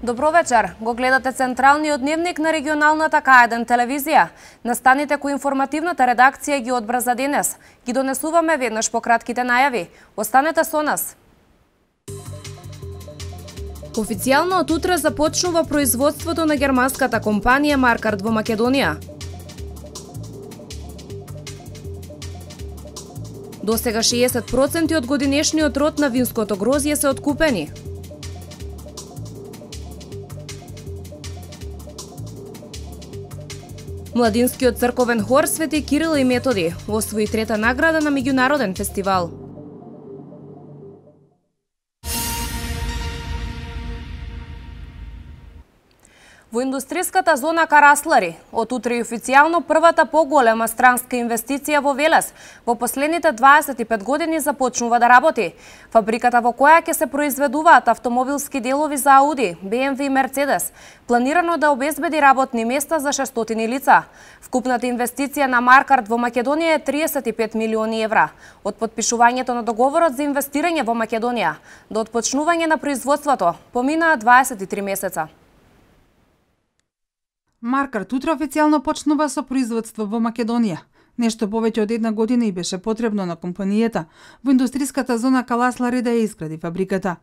Добро вечер. Го гледате централниот дневник на регионалната К1 телевизија. Настаните кои информативната редакција ги одбра за денес. Ги донесуваме веднаш по кратките најави. Останете со нас. Официјално од утре започнува производството на германската компанија Маркарт во Македонија. Досега 60% од годинешниот род на винското грозје се откупени. Младинскиот црковен хор Свети Кирил и Методи освои трета награда на меѓународен фестивал. Во индустријската зона Караслари, од утре официјално првата поголема странска инвестиција во Велес во последните 25 години започнува да работи. Фабриката во која ќе се произведуваат автомобилски делови за Ауди, BMW и Мерцедес, планирано да обезбеди работни места за 600 лица. Вкупната инвестиција на Маркарт во Македонија е 35 милиони евра. Од подпишувањето на договорот за инвестирање во Македонија до отпочнување на производството поминаа 23 месеца. Маркарт утре официјално почнува со производство во Македонија. Нешто повеќе од една година и беше потребно на компанијата во индустријската зона Каласлари да ја изгради фабриката.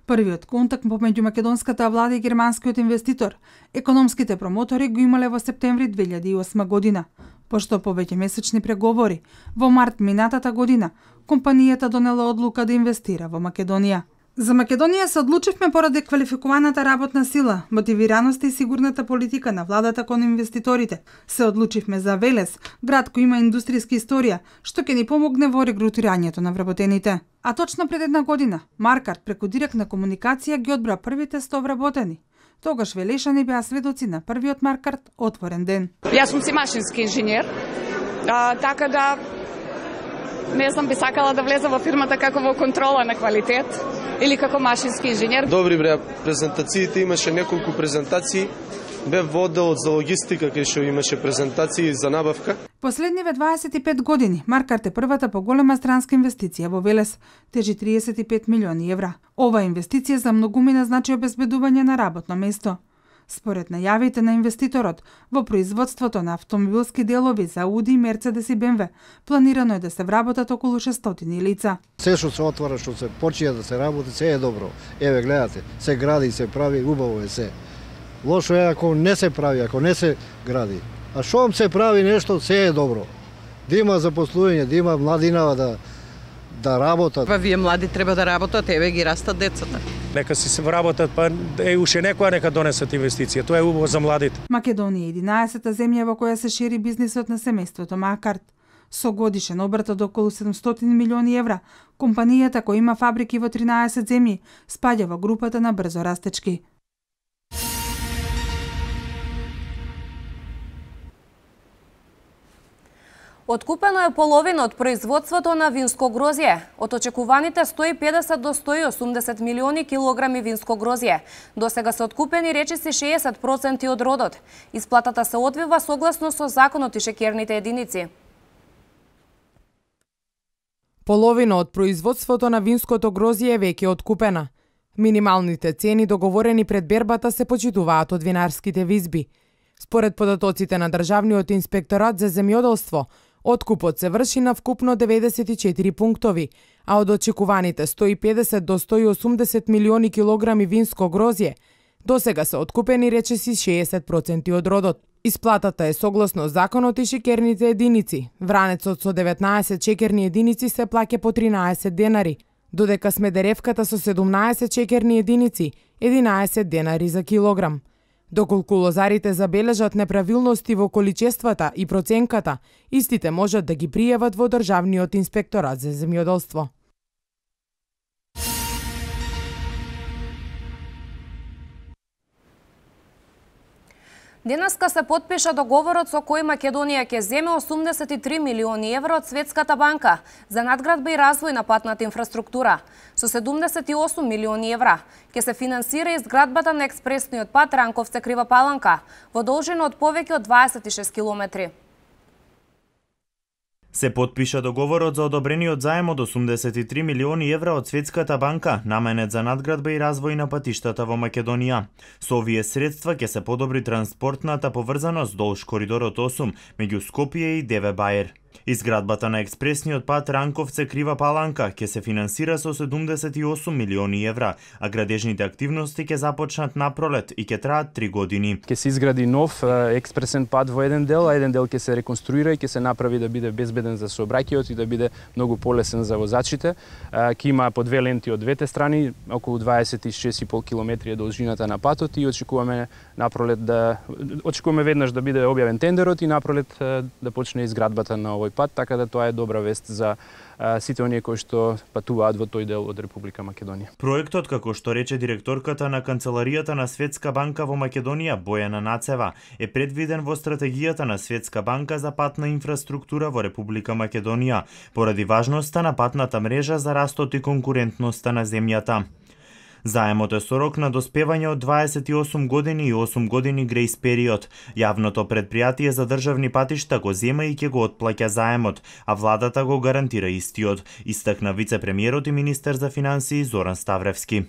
Првиот контакт помеѓу македонската влада и германскиот инвеститор, економските промотори го имале во септември 2008 година. Пошто повеќе месечни преговори, во март минатата година, компанијата донела одлука да инвестира во Македонија. За Македонија се одлучивме поради квалификуваната работна сила, мотивираноста и сигурната политика на владата кон инвеститорите. Се одлучивме за Велес, град кој има индустријска историја, што ќе ни помогне во регрутирањето на вработените. А точно пред една година, Маркарт преку директна комуникација ги одбра првите 100 вработени. Тогаш Велешани беа сведоци на првиот Маркарт отворен ден. Јас сум си машински инженер, така да не знам, би сакала да влеза во фирмата како во контрола на квалитет или како машински инженер. Добри бре, презентациите имаше неколку презентации. Бев во одделот за логистика кај што имаше презентации за набавка. Последниве 25 години Маркарт е првата поголема странска инвестиција во Велес, тежи 35 милиони евра. Ова инвестиција за многумина значи обезбедување на работно место. Според најавите на инвеститорот, во производството на автомобилски делови за Ауди, Мерцедес и BMW, планирано е да се вработат околу 600 лица. Се што се отвора, што се почија да се работи, се е добро. Еве гледате, се гради, се прави, убаво е се. Лошо е ако не се прави, ако не се гради. А шом се прави нешто, се е добро. Да има запослување, да има младинава да работат. Па вие млади треба да работат, еве ги растат децата. Нека се вработат, па уште некоја нека донесат инвестиција. Тоа е убаво за младите. Македонија е 11-та земја во која се шири бизнисот на семејството Маркарт. Со годишен обрт од околу 700 милиони евра, компанијата која има фабрики во 13 земји спаѓа во групата на брзо растечки. Откупено е половина од производството на винско грозје. Од очекуваните 150 до 180 милиони килограми винско грозје. Досега се откупени речиси 60% од родот. Исплатата се одвива согласно со законот и шеќерните единици. Половина од производството на винското грозје е веќе откупена. Минималните цени договорени пред бербата се почитуваат од винарските визби. Според податоците на Државниот инспекторат за земјоделство, откупот се врши на вкупно 94 пунктови, а од очекуваните 150 до 180 милиони килограми винско грозје, досега се откупени речиси 60% од родот. Исплатата е согласно законот и шеќерните единици. Вранецот со 19 шеќерни единици се плаќа по 13 денари, додека смедеревката со 17 шеќерни единици 11 денари за килограм. Доколку лозарите забележат неправилности во количествата и проценката, истите можат да ги пријават во Државниот инспекторат за земјоделство. Денеска се потпиша договорот со кој Македонија ќе земе 83 милиони евра од Светската банка за надградба и развој на патната инфраструктура. Со 78 милиони евра ќе се финансира изградбата на експресниот пат Ранковце-Крива Паланка во должина од повеќе од 26 километри. Се потпиша договорот за одобрениот заем од 83 милиони евра од Светската банка, наменет за надградба и развој на патиштата во Македонија. Со овие средства ќе се подобри транспортната поврзаност долж коридорот 8 меѓу Скопје и Деве Бајер. Изградбата на експресниот пат Ранковце-Крива Паланка ќе се финансира со 78 милиони евра, а градежните активности ќе започнат на пролет и ќе траат 3 години. Ќе се изгради нов експресен пат во еден дел, а еден дел ќе се реконструира и ќе се направи да биде безбеден за сообраќајот и да биде многу полесен за возачите. Ќе има по две ленти од двете страни, околу 26,5 километри е должината на патот и очекуваме веднаш да биде објавен тендерот и напролет да почне изградбата на овој пат, така да тоа е добра вест за сите оние кои што патуваат во тој дел од Република Македонија. Проектот, како што рече директорката на Канцеларијата на Светска банка во Македонија, Бојана Нацева, е предвиден во стратегијата на Светска банка за патна инфраструктура во Република Македонија, поради важноста на патната мрежа за растот и конкурентноста на земјата. Заемот е со рок на доспевање од 28 години и 8 години грејс период. Јавното предпријатие за државни патишта го зема и ќе го отплаќа заемот, а владата го гарантира истиот, истакна вице-премиерот и министер за финансии Зоран Ставревски.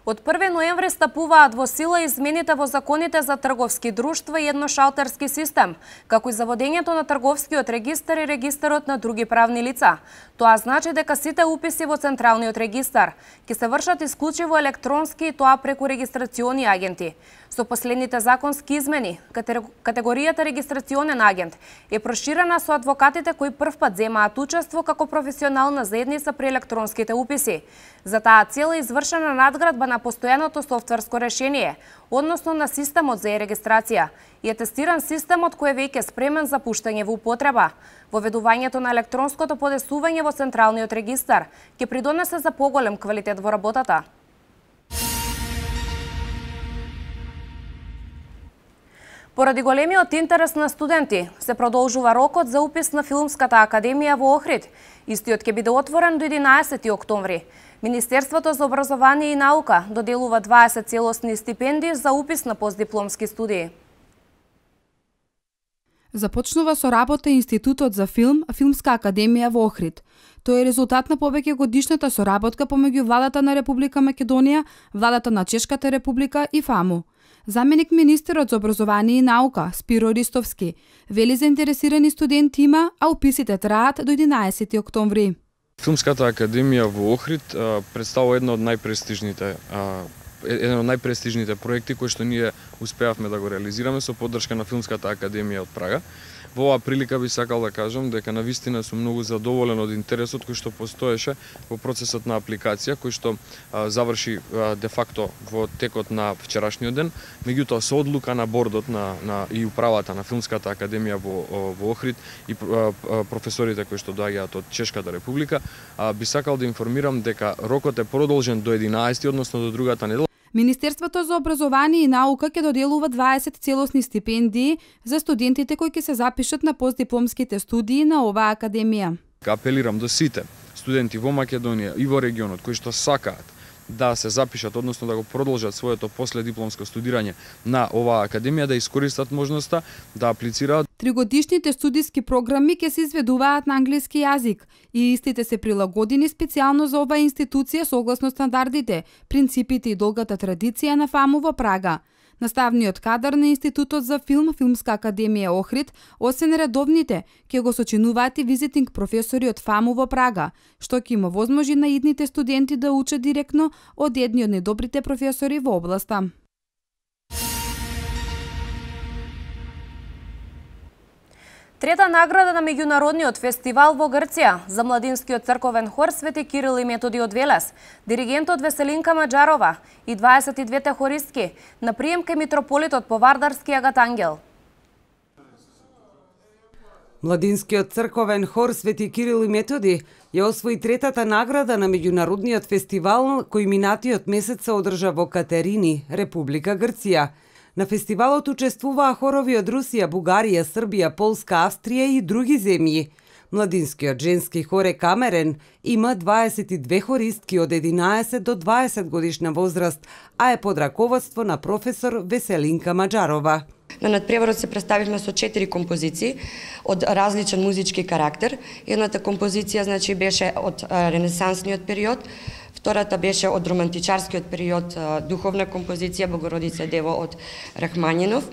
Од 1 ноември стапуваат во сила измените во законите за трговски друштва и едношалтерски систем, како и за водењето на трговскиот регистар и регистарот на други правни лица. Тоа значи дека сите уписи во Централниот регистар ќе се вршат исклучиво електронски и тоа преку регистрациони агенти. Со последните законски измени, категоријата регистрационен агент е проширена со адвокатите кои првпат земаат учество како професионална заедница при електронските уписи. За таа цел е извршена надградба на постојаното софтверско решение, односно на системот за регистрација, и е тестиран системот кој е веќе спремен за пуштање во употреба. Воведувањето на електронското подесување во Централниот регистар ќе придонесе за поголем квалитет во работата. Поради големиот интерес на студенти, се продолжува рокот за упис на Филмската академија во Охрид. Истиот ќе биде отворен до 11 октомври. Министерството за образование и наука доделува 20 целосни стипендии за упис на постдипломски студии. Започнува со работа Институтот за филм, Филмска академија во Охрид. Тој е резултат на повеќе годишната соработка помеѓу владата на Република Македонија, владата на Чешката република и ФАМУ. Заменик министерот за образование и наука Спиро Ристовски вели заинтересирани студенти има, а уписите траат до 11 октомври. Филмската академија во Охрид представува еден од најпрестижните проекти кои што ние успеавме да го реализираме со поддршка на Филмската академија од Прага. Во оваа прилика би сакал да кажам дека навистина сум многу задоволен од интересот кој што постоеше во процесот на апликација, кој што заврши де факто во текот на вчерашниот ден, меѓутоа со одлука на бордот и управата на Филмската академија во Охрид и професорите кои што доаѓаат од Чешката република, би сакал да информирам дека рокот е продолжен до 11, односно до другата недела. Министерството за образование и наука ќе доделува 20 целосни стипендии за студентите кои ќе се запишат на постдипломските студии на оваа академија. Апелирам до сите студенти во Македонија и во регионот кои што сакаат да се запишат, односно да го продолжат своето последипломско студирање на оваа академија, да искористат можноста да аплицираат. Тригодишните студиски програми ќе се изведуваат на англиски јазик и истите се прилагодени специјално за оваа институција согласно стандардите, принципите и долгата традиција на ФАМУ во Прага. Наставниот кадар на Институтот за филм, Филмска академија Охрид, освен редовните, ќе го сочинуваат и визитинг професори од ФАМУ во Прага, што ќе им овозможи на идните студенти да учат директно од едни од најдобрите професори во областа. Трета награда на меѓународниот фестивал во Грција за младинскиот црковен хор Свети Кирил и Методи од Велес, диригентот Веселинка Маџарова и 22 хористки на прием кај митрополитот по Вардарски Агат Ангел. Младинскиот црковен хор Свети Кирил и Методи ја освои третата награда на меѓународниот фестивал кој минатиот месец се одржа во Катерини, Република Грција. На фестивалот учествуваа хорови од Русија, Бугарија, Србија, Полска, Австрија и други земји. Младинскиот женски хор е камерен, има 22 хористки од 11 до 20 годишна возраст, а е под раководство на професор Веселинка Маджарова. На надпреварот се представивме со 4 композиции од различен музички карактер. Едната композиција беше од ренесансниот период, втората беше од романтичарскиот период, духовна композиција Богородица Дево од Рахманинов.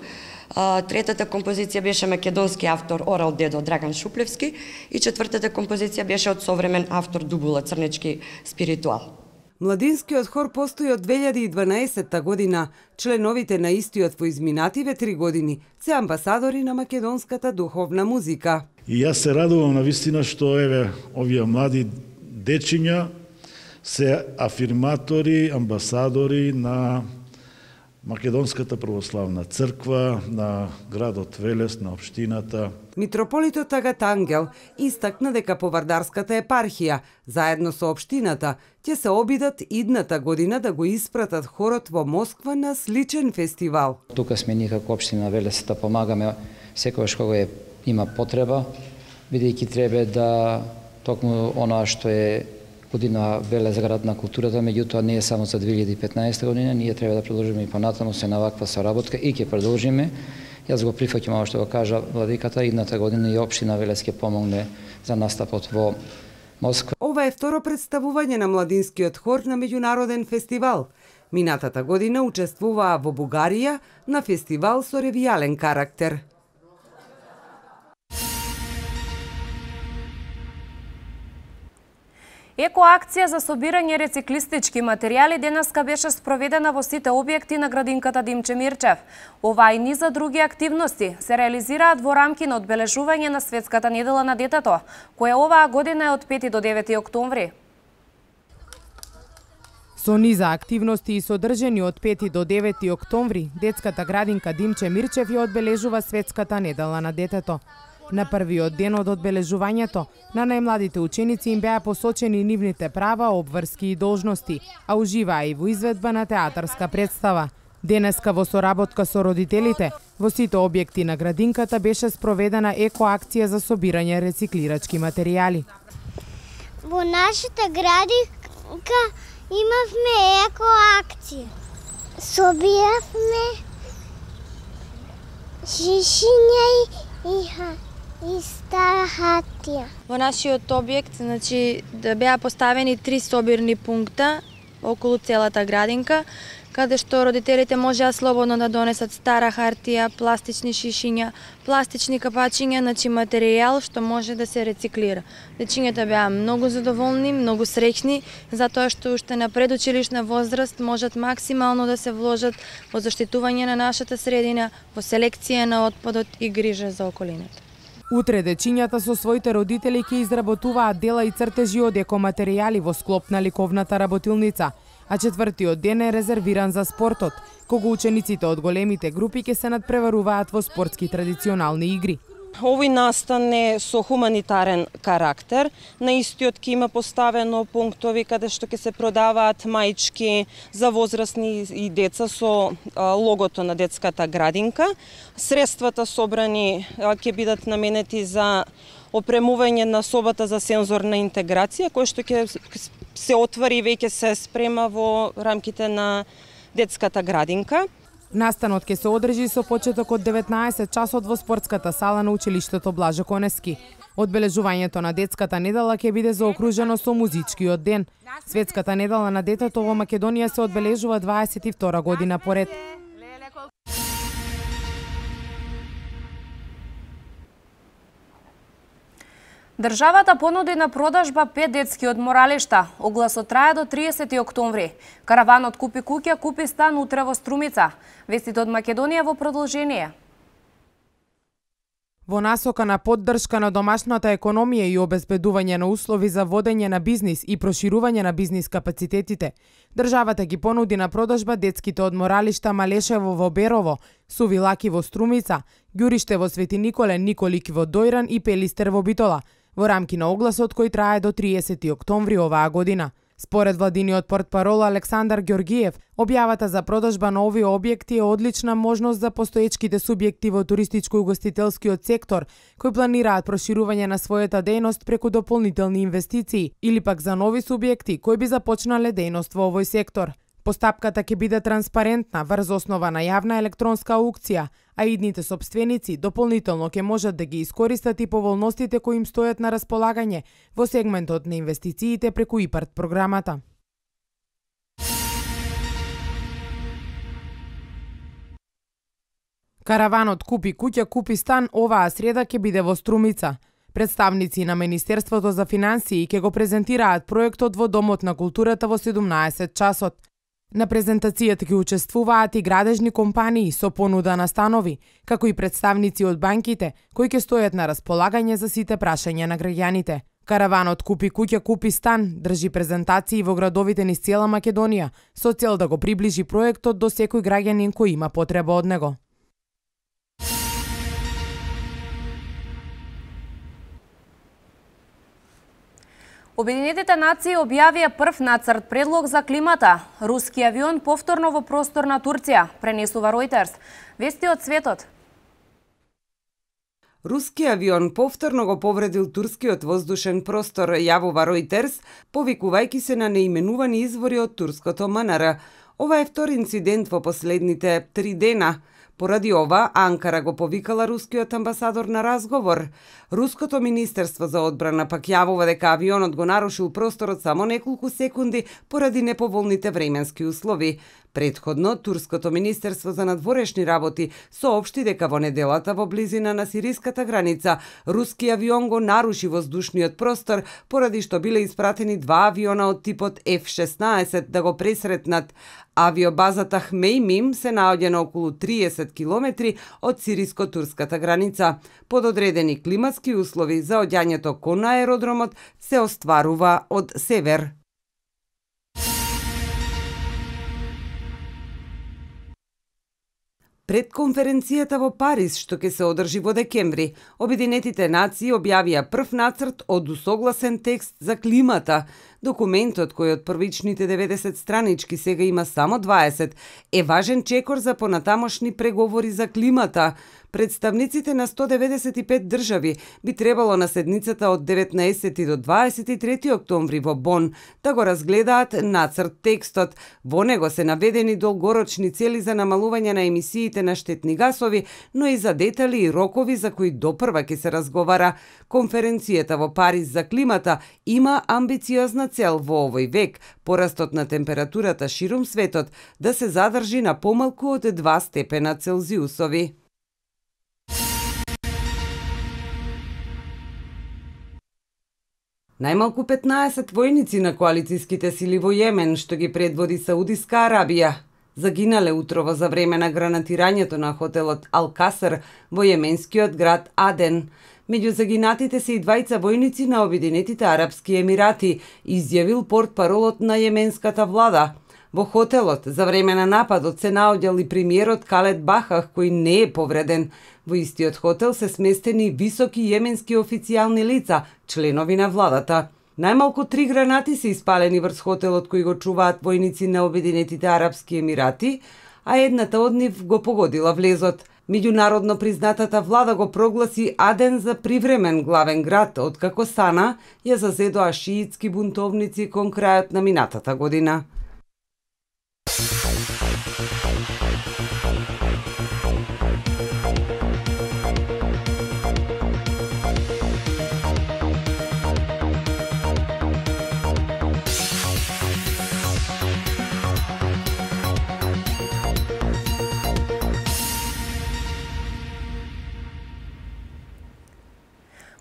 Третата композиција беше македонски автор Орал Дедо Драган Шуплевски и четвртата композиција беше од современ автор Дубула Црнечки Спиритуал. Младинскиот хор постои од 2012 година. Членовите на истиот во изминативе 3 години се амбасадори на македонската духовна музика. И јас се радувам на вистина што овие млади дечиња се афирматори, амбасадори на Македонската православна црква, на градот Велес, на општината. Митрополитот Агат Ангел истакна дека Повардарската епархија, заедно со општината, ќе се обидат идната година да го испратат хорот во Москва на сличен фестивал. Тука сме ние како општина Велес да помагаме секогаш кога има потреба, бидејќи треба да токму оноа што е година Велес град на културата, меѓутоа не е само за 2015 година, ние треба да продолжиме и понатаму се на ваква соработка и ќе продолжиме. Јас го прифаќам ова што го кажа владиката, идната година и општина Велес ќе помогне за настапот во Москва. Ова е второ представување на младинскиот хор на меѓународен фестивал. Минатата година учествуваа во Бугарија на фестивал со ревијален карактер. Екоакција за собирање рециклистички материјали денеска беше спроведена во сите објекти на градинката Димче Мирчев. Ова и низа други активности се реализираат во рамки на одбележување на Светската недела на детето, која оваа година е од 5 до 9 октомври. Со низа активности и содржани од 5 до 9 октомври, детската градинка Димче Мирчев ја одбележува Светската недела на детето. На првиот ден од одбележувањето, на најмладите ученици им беа посочени нивните права, обврски и должности, а уживаа и во изведба на театарска представа. Денеска во соработка со родителите, во сите објекти на градинката беше спроведена екоакција за собирање рециклирачки материјали. Во нашата градинка имавме екоакција. Собиравме шишиња и стара хартија. Во нашиот објект, да беа поставени 3 собирни пункта околу целата градинка, каде што родителите можеа слободно да донесат стара хартија, пластични шишиња, пластични капачиња, материјал што може да се рециклира. Дечињата беа многу задоволни, многу среќни, затоа што уште на предучилишна возраст можат максимално да се вложат во заштитување на нашата средина, во селекција на отпадот и грижа за околината. Утре дечињата со своите родители ќе изработуваат дела и цртежи од екоматеријали во склоп на ликовната работилница, а четвртиот ден е резервиран за спортот, кога учениците од големите групи ќе се надпреваруваат во спортски традиционални игри. Овој настан е со хуманитарен карактер. На истиот ќе има поставено пунктови каде што ќе се продаваат маички за возрастни и деца со логото на детската градинка. Средствата собрани ќе бидат наменети за опремување на собата за сензорна интеграција, кој што ќе се отвори и веќе се спрема во рамките на детската градинка. Настанот ќе се одржи со почеток од 19 часот во спортската сала на училиштето Блаже Конески. Одбележувањето на детската недела ќе биде заокружено со музичкиот ден. Светската недела на детето во Македонија се одбележува 22 година поред. Државата понуди на продажба 5 детски одморалишта. Огласот трае до 30 октомври. Караванот купи куќа, купи стан утре во Струмица. Вестите од Македонија во продолжение. Во насока на поддршка на домашната економија и обезбедување на услови за водење на бизнис и проширување на бизнис капацитетите, државата ги понуди на продажба детските одморалишта Малешево во Берово, Сувилаки во Струмица, Ѓуриште во Свети Николе, Николик во Дојран и Пелистер во Битола, во рамки на огласот кој трае до 30 октомври оваа година. Според владиниот портпарол Александар Ѓоргиев, објавата за продажба на овие објекти е одлична можност за постоечките субјекти во туристичко-угостителскиот сектор, кои планираат проширување на својата дејност преку дополнителни инвестиции, или пак за нови субјекти кои би започнале дејност во овој сектор. Постапката ќе биде транспарентна врз основа на јавна електронска аукција, а идните сопственици дополнително ќе можат да ги искористат и поволностите кои им стојат на располагање во сегментот на инвестициите преку ИПАРД програмата. Караванот Купи куќа, купи стан оваа среда ќе биде во Струмица. Представници на Министерството за финансии ќе го презентираат проектот во Домот на културата во 17 часот. На презентацијата ќе учествуваат и градежни компании со понуда на станови, како и представници од банките, кои ќе стојат на располагање за сите прашања на граѓаните. Караванот Купи куќа, купи стан држи презентации во градовите низ цела Македонија, со цел да го приближи проектот до секој граѓанин кој има потреба од него. Обединетите нации објавија прв нацрт предлог за климата. Руски авион повторно во простор на Турција, пренесува Reuters. Вести од светот. Руски авион повторно го повредил турскиот воздушен простор, јавува Reuters, повикувајќи се на неименувани извори од турското МНР. Ова е втори инцидент во последните 3 дена. Поради ова, Анкара го повикала рускиот амбасадор на разговор. Руското министерство за одбрана пак јавува дека авионот го нарушил просторот само неколку секунди поради неповолните временски услови. Претходно, Турското министерство за надворешни работи соопшти дека во неделата во близина на сириската граница руски авион го наруши воздушниот простор поради што биле испратени 2 авиона од типот F-16 да го пресретнат. Авиобазата Хмеймим се наоѓа на околу 30 километри од сириско-турската граница. Под одредени климатски услови за одјањето кон аеродромот се остварува од север. Пред конференцијата во Париз, што ќе се одржи во декември, Обединетите нации објавија прв нацрт од усогласен текст за климата. Документот, кој од првичните 90 странички сега има само 20, е важен чекор за понатамошни преговори за климата. Представниците на 195 држави би требало на седницата од 19 до 23 октомври во Бон да го разгледаат нацрт текстот. Во него се наведени долгорочни цели за намалување на емисиите на штетни гасови, но и за детали и рокови за кои допрва ќе се разговара. Конференцијата во Париз за климата има амбициозна цел во овој век, порастот на температурата ширум светот да се задржи на помалку од 2 степена Целзиусови. Најмалку 15 војници на коалицијските сили во Јемен, што ги предводи Саудиска Арабија, загинале утрово за време на гранатирањето на хотелот Ал-Каср во јеменскиот град Аден. Меѓу загинатите се и двајца војници на Обединетите Арапски Емирати, изјавил портпаролот на јеменската влада. Во хотелот за време на нападот се наоѓал и премиерот Калед Бахах, кој не е повреден. Во истиот хотел се сместени високи јеменски официјални лица, членови на владата. Најмалку 3 гранати се испалени врз хотелот кој го чуваат војници на Обединетите Арапски Емирати, а едната од нив го погодила влезот. Меѓународно признатата влада го прогласи Аден за привремен главен град, откако Сана ја зазедоа шиитски бунтовници кон крајот на минатата година.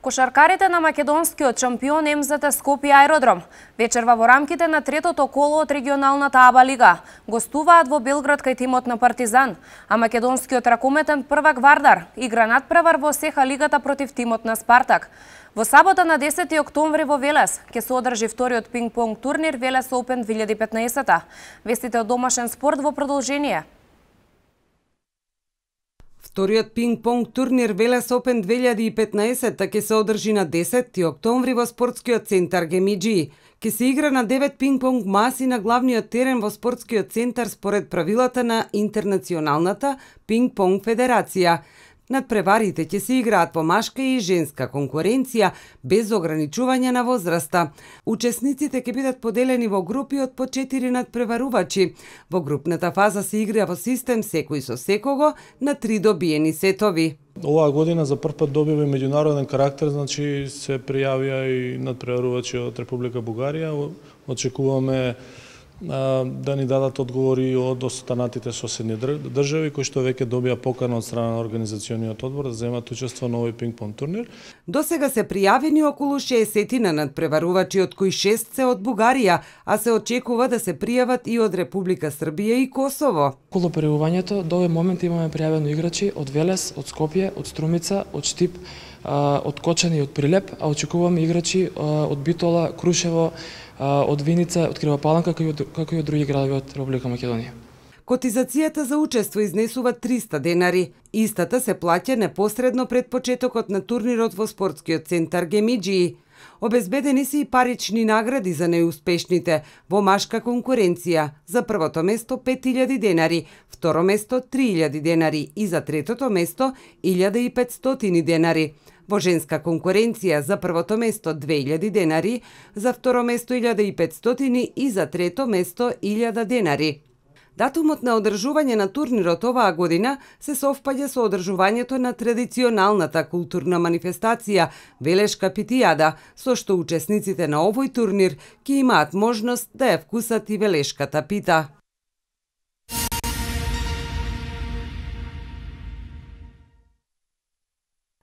Кошаркарите на македонскиот шампион МЗТ Скопје аеродром вечерва во рамките на третото коло од регионалната АБА лига гостуваат во Белград кај тимот на Партизан, а македонскиот ракометен првак Вардар игра надпревар во СЕХА лигата против тимот на Спартак. Во сабота на 10 октомври во Велес ќе се одржи вториот пинг-понг турнир Велес Open 2015. Вестите од домашен спорт во продолжение. Вториот пинг-понг турнир Велес Open 2015 ќе се одржи на 10 октомври во спортскиот центар Гемиџи. Ке се игра на 9 пинг-понг маси на главниот терен во спортскиот центар според правилата на Интернационалната пинг-понг федерација. Надпреварите ќе се играат по машка и женска конкуренција без ограничување на возраста. Учесниците ќе бидат поделени во групи од по 4 надпреварувачи. Во групната фаза се игра во систем секој со секого на 3 добиени сетови. Оваа година за прв пат добива и меѓународен карактер, значи се пријавија и надпреварувачи од Република Бугарија. Очекуваме да ни дадат одговори од останатите соседни држави кои што веќе добија покана од страна на организациониот одбор да земат учество на овој пинг-понг турнир. До сега се пријавени околу 60 на надпреварувачи, од кои 6 се од Бугарија, а се очекува да се пријават и од Република Србија и Косово. Околу пријавувањето до овој момент имаме пријавено играчи од Велес, од Скопје, од Струмица, од Штип, од Кочани и од Прилеп, а очекуваме играчи од Битола, Крушево, од Виница, од Крива Паланка, како и од други градови од Република Македонија. Котизацијата за учество изнесува 300 денари. Истата се плаќа непосредно пред почетокот на турнирот во спортскиот центар Гемиџии. Обезбедени се и парични награди за неуспешните во машка конкуренција. За првото место 5000 денари, второ место 3000 денари и за третото место 1500 денари. Во женска конкуренција за првото место 2000 денари, за второ место 1500 и за трето место 1000 денари. Датумот на одржување на турнирот оваа година се совпаѓа со одржувањето на традиционалната културна манифестација Велешка питијада, со што учесниците на овој турнир ќе имаат можност да ја вкусат и велешката пита.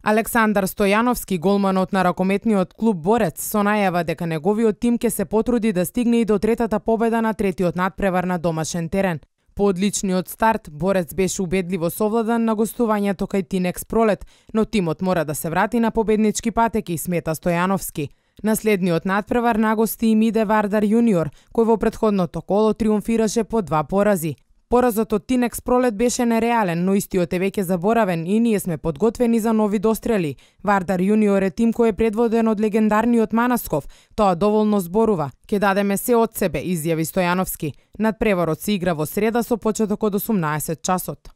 Александар Стојановски, голманот на ракометниот клуб Борец, со најава дека неговиот тим ќе се потруди да стигне и до третата победа на третиот надпревар на домашен терен. По одличниот старт, Борец беше убедливо совладан на гостувањето кај Тинекс Пролет, но тимот мора да се врати на победнички патеки, смета Стојановски. Наследниот надпревар нагости и Миде Вардар јуниор, кој во претходното коло триумфираше по 2 порази. Поразот од Тинекс Пролет беше нереален, но истиот е веќе заборавен и ние сме подготвени за нови дострели. Вардар јуниор е тим кој е предводен од легендарниот Манасков. Тоа доволно зборува. Ке дадеме се од себе, изјави Стојановски. Надпреварот се игра во среда со почеток од 18 часот.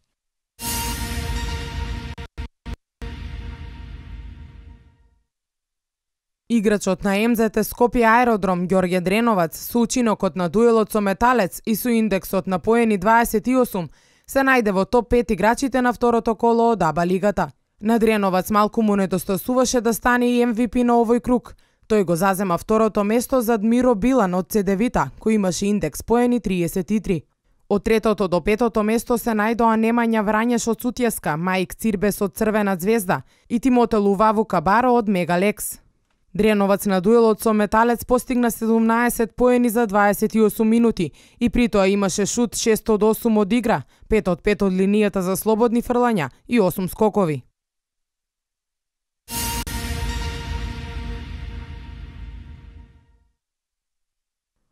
Играчот на МЗТ Скопје аеродром Ѓорѓе Дреновац со учинокот на дуелот со Металец и со индексот на поени 28 се најде во топ 5 играчите на второто коло од АБА лигата. На Дреновац малку му недостасуваше да стане и MVP на овој круг. Тој го зазема второто место зад Миро Билан од Цедевита, кој имаше индекс поени 33. Од третото до петото место се најдоа Немања Врањеш од Сутјеска, Мајк Цирбес од Црвена звезда и Тимоте Луваву Кабаро од Мегалекс. Дреновац на дуелот со Металец постигна 17 поени за 28 минути и при тоа имаше шут 6 од 8 од игра, 5 од 5 од линијата за слободни фрлања и 8 скокови.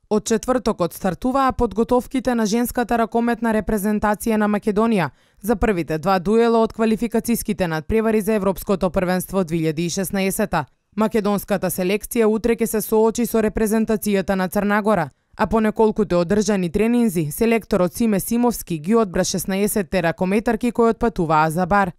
Од четвртокот стартуваа подготовките на женската ракометна репрезентација на Македонија за првите 2 дуела од квалификациските надпревари за Европското првенство 2016. Македонската селекција утре ќе се соочи со репрезентацијата на Црна Гора, а по неколкуте одржани тренинзи, селекторот Симе Симовски ги одбра 16 ракометарки кои отпатуваа за Бар.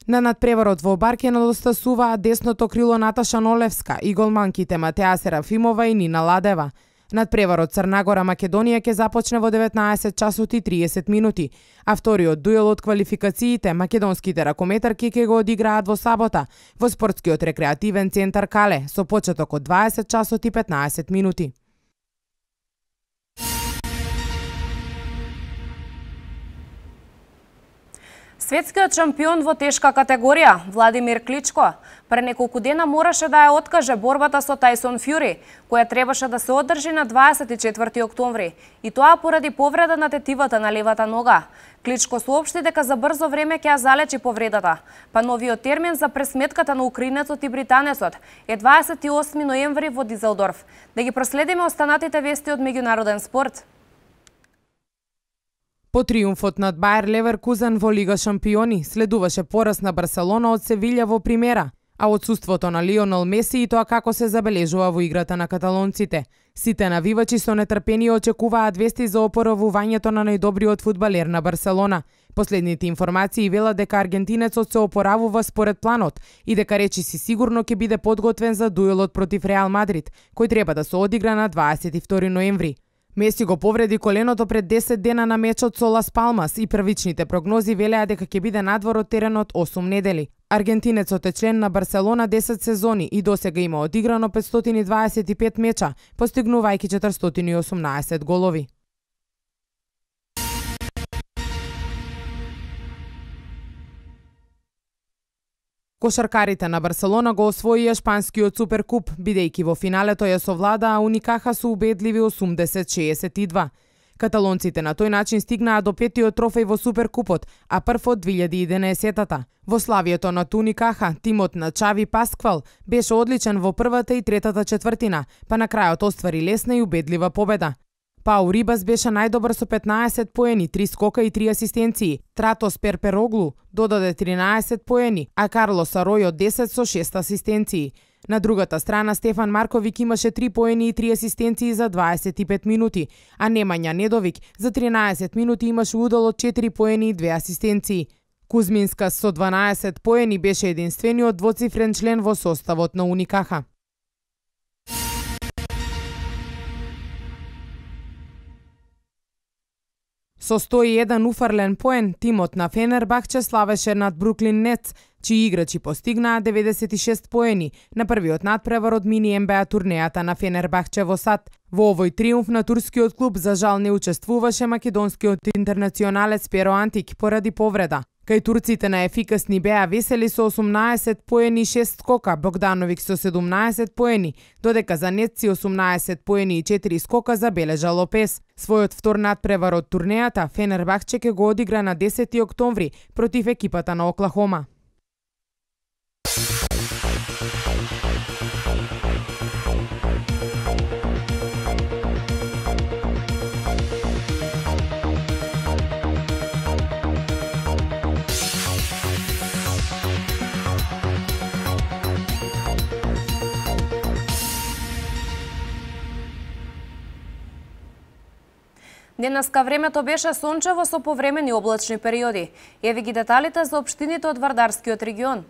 На надпреварот во Бар ќе недостасуваа десното крило Наташа Нолевска и голманките Матеа Серафимова и Нина Ладева. Надпреварот Црна Гора Македонија ќе започне во 19 часот и 30 минути, а вториот дуел од квалификациите македонските ракометарки ќе го одиграат во сабота во спортскиот рекреативен центар Кале со почеток од 20 часот и 15 минути. Светскиот шампион во тешка категорија, Владимир Кличко, пред неколку дена мораше да ја откаже борбата со Тајсон Фјури, која требаше да се одржи на 24 октомври, и тоа поради повреда на тетивата на левата нога. Кличко соопшти дека за брзо време ќе ја залечи повредата, па новиот термин за пресметката на украинецот и британецот е 28 ноември во Дизелдорф. Да ги проследиме останатите вести од меѓународен спорт. По триумфот над Бајер Леверкузен во Лига шампиони следуваше пораз на Барселона од Севилја во Примера, а отсуството на Лионел Меси и тоа како се забележува во играта на каталонците. Сите навивачи со нетрпение очекуваат вести за опоравувањето на најдобриот фудбалер на Барселона. Последните информации велат дека аргентинецот се опоравува според планот и дека речиси сигурно ќе биде подготвен за дуелот против Реал Мадрид, кој треба да се одигра на 22 ноември. Меси го повреди коленото пред 10 дена на мечот со Лас Палмас и првичните прогнози велеа дека ќе биде надвор од теренот 8 недели. Аргентинецот е член на Барселона 10 сезони и досега има одиграно 525 меча, постигнувајќи 418 голови. Кошаркарите на Барселона го освоија шпанскиот суперкуп, бидејќи во финалето ја совладаа Уникаха со убедливи 80-62. Каталонците на тој начин стигнаа до петиот трофеј во Суперкупот, а прв од 2011-та. Во славието на Уникаха, тимот на Чави Пасквал беше одличен во првата и третата четвртина, па на крајот оствари лесна и убедлива победа. Пау Рибас беше најдобар со 15 поени, 3 скока и 3 асистенции. Тратос Перпероглу додаде 13 поени, а Карлос Аројо 10 со 6 асистенции. На другата страна Стефан Марковик имаше 3 поени и 3 асистенции за 25 минути, а Немања Недовик за 13 минути имаше удел од 4 поени и 2 асистенции. Кузминска со 12 поени беше единствениот двоцифрен член во составот на Уникаха. Со 101 уфрлен поен, тимот на Фенербахче славеше над Бруклин Нетс, чии играчи постигнаа 96 поени на првиот надпревар од мини НБА турнејата на Фенербахче во САД. Во овој триумф на турскиот клуб за жал не учествуваше македонскиот интернационалец Перо Антик поради повреда. Кај турците на ефикасни беа Весели со 18 поени и 6 скока, Богдановик со 17 поени, додека за Нетци 18 поени и 4 скока забележа Лопес. Својот втор надпревар од турнејата Фенербахче ќе го одигра на 10 октомври против екипата на Оклахома. Денеска времето беше сончево со повремени облачни периоди. Еве ги деталите за општините од Вардарскиот регион.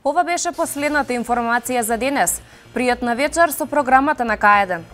Ова беше последната информација за денес. Пријатна вечер со програмата на К1.